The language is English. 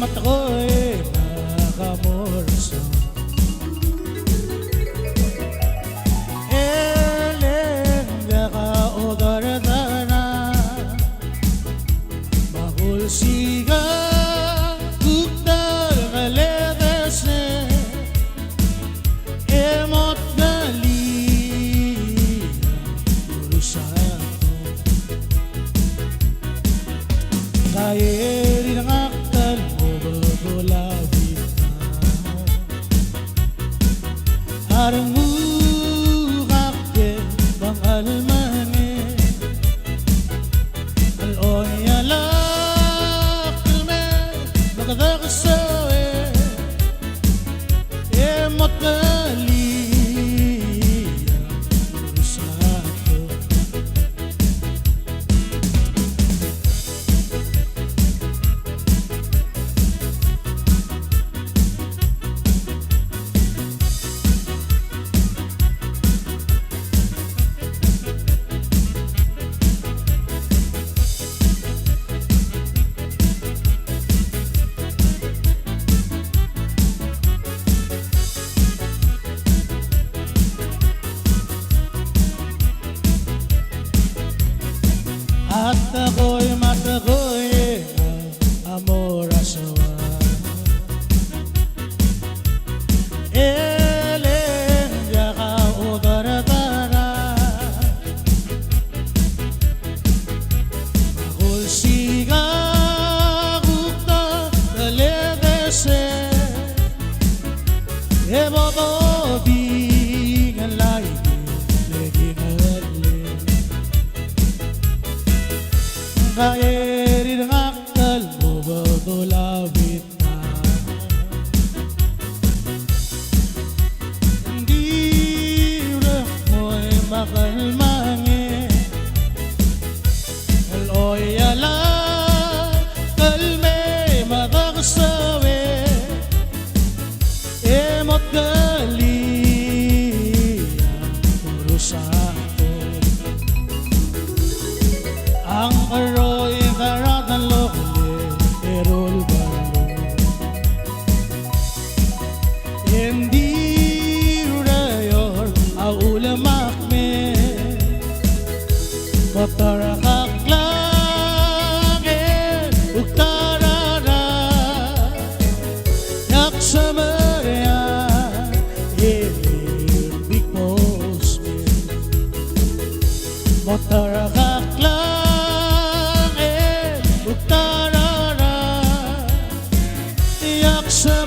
ako'y nakamorso. Eleng ka o daradana mahulsiga kukdal kaledesne emot gali urusan kaya rin ang aktal mo bagulawin na arang ukake bang almane aloy alak me magdagsawe emot gali urusan at ako'y matako'y amor asawa. Eleng ka o daradara mahulsiga kukta daledese eboto bingan lahi kaya rin ang aktal mo bagulawin na hindi rin mo'y makalmangin aloy ala kalme madagsawe emot gali ang urusan ang aroy daratan lokale erol balo hindi urayor aulamak me kotarakak langit uktarara yaksamarya big boss me kotarakak langit uktarara yaksa